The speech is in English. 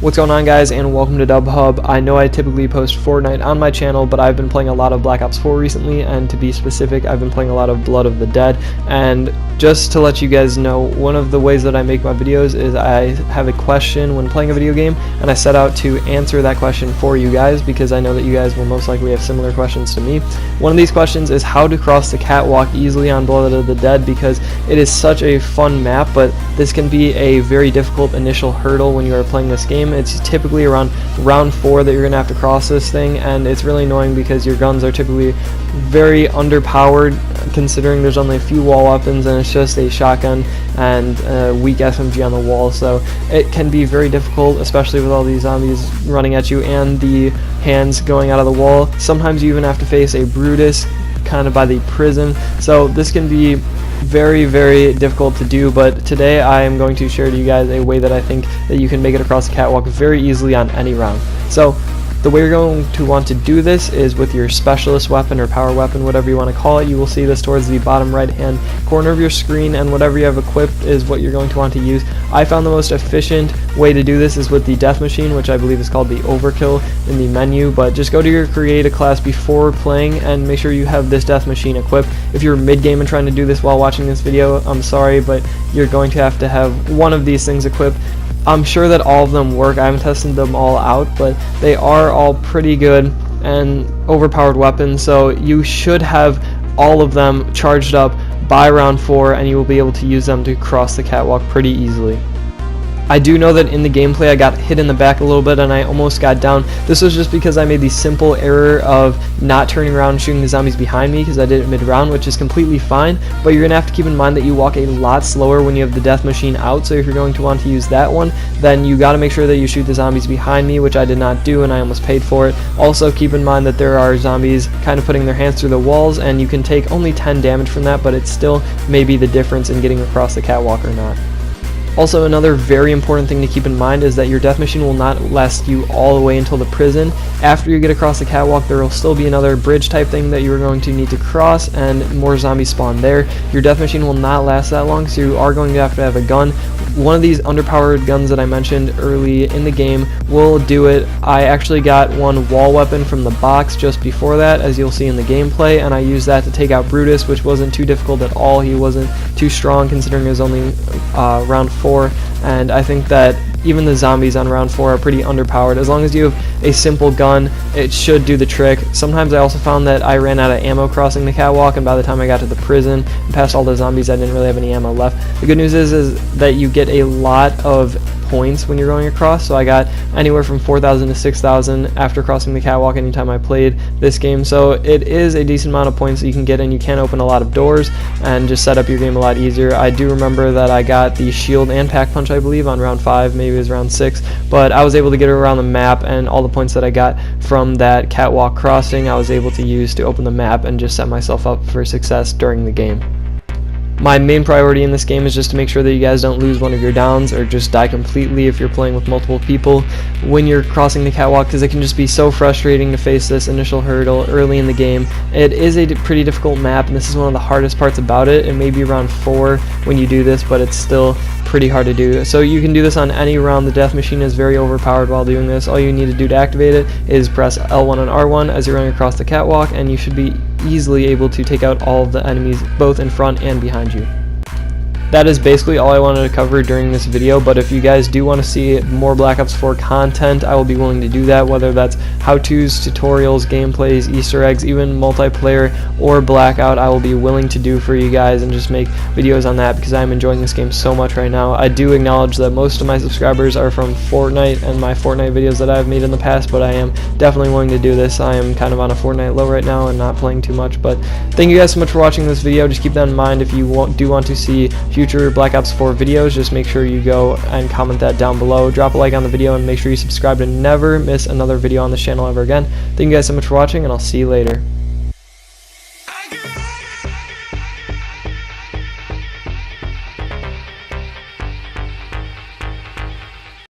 What's going on, guys, and welcome to DubHub. I know I typically post Fortnite on my channel, but I've been playing a lot of Black Ops 4 recently, and to be specific, I've been playing a lot of Blood of the Dead. And just to let you guys know, one of the ways that I make my videos is I have a question when playing a video game, and I set out to answer that question for you guys because I know that you guys will most likely have similar questions to me. One of these questions is how to cross the catwalk easily on Blood of the Dead, because it is such a fun map, but this can be a very difficult initial hurdle when you are playing this game. It's typically around round 4 that you're going to have to cross this thing, and it's really annoying because your guns are typically very underpowered considering there's only a few wall weapons and it's just a shotgun and a weak SMG on the wall, so it can be very difficult, especially with all these zombies running at you and the hands going out of the wall. Sometimes you even have to face a Brutus kind of by the prison, so this can be very, very difficult to do, but today I am going to share to you guys a way that I think that you can make it across the catwalk very easily on any round. So the way you're going to want to do this is with your specialist weapon or power weapon, whatever you want to call it. You will see this towards the bottom right hand corner of your screen, and whatever you have equipped is what you're going to want to use. I found the most efficient way to do this is with the death machine, which I believe is called the overkill in the menu, but just go to your create a class before playing and make sure you have this death machine equipped. If you're mid-game and trying to do this while watching this video, I'm sorry, but you're going to have one of these things equipped. I'm sure that all of them work. I haven't tested them all out, but they are all pretty good and overpowered weapons, so you should have all of them charged up by round 4 and you will be able to use them to cross the catwalk pretty easily. I do know that in the gameplay I got hit in the back a little bit and I almost got down. This was just because I made the simple error of not turning around and shooting the zombies behind me because I did it mid-round, which is completely fine, but you're going to have to keep in mind that you walk a lot slower when you have the death machine out, so if you're going to want to use that one, then you got to make sure that you shoot the zombies behind me, which I did not do and I almost paid for it. Also keep in mind that there are zombies kind of putting their hands through the walls and you can take only 10 damage from that, but it still may be the difference in getting across the catwalk or not. Also, another very important thing to keep in mind is that your death machine will not last you all the way until the prison. After you get across the catwalk, there will still be another bridge type thing that you're going to need to cross and more zombies spawn there. Your death machine will not last that long, so you are going to have a gun. One of these underpowered guns that I mentioned early in the game will do it. I actually got one wall weapon from the box just before that, as you'll see in the gameplay, and I used that to take out Brutus, which wasn't too difficult at all. He wasn't too strong considering it was only round 4, and I think that even the zombies on round 4 are pretty underpowered. As long as you have a simple gun, it should do the trick. Sometimes I also found that I ran out of ammo crossing the catwalk, and by the time I got to the prison and past all the zombies, I didn't really have any ammo left. The good news is that you get a lot of points when you're going across, so I got anywhere from 4,000 to 6,000 after crossing the catwalk anytime I played this game, so it is a decent amount of points that you can get, and you can open a lot of doors and just set up your game a lot easier. I do remember that I got the shield and pack punch, I believe, on round 5, maybe it was round 6, but I was able to get around the map, and all the points that I got from that catwalk crossing I was able to use to open the map and just set myself up for success during the game. My main priority in this game is just to make sure that you guys don't lose one of your downs or just die completely if you're playing with multiple people when you're crossing the catwalk, because it can just be so frustrating to face this initial hurdle early in the game. It is a pretty difficult map, and this is one of the hardest parts about it. It may be round 4 when you do this, but it's still pretty hard to do. So you can do this on any round. The death machine is very overpowered while doing this. All you need to do to activate it is press L1 and R1 as you're running across the catwalk, and you should be easily able to take out all of the enemies both in front and behind you. That is basically all I wanted to cover during this video, but if you guys do want to see more Black Ops 4 content, I will be willing to do that, whether that's how-tos, tutorials, gameplays, Easter eggs, even multiplayer or Blackout. I will be willing to do for you guys and just make videos on that because I'm enjoying this game so much right now. I do acknowledge that most of my subscribers are from Fortnite and my Fortnite videos that I've made in the past, but I am definitely willing to do this. I am kind of on a Fortnite low right now and not playing too much, but thank you guys so much for watching this video. Just keep that in mind. If you do want to see future Black Ops 4 videos, just make sure you go and comment that down below. Drop a like on the video and make sure you subscribe to never miss another video on this channel ever again. Thank you guys so much for watching, and I'll see you later.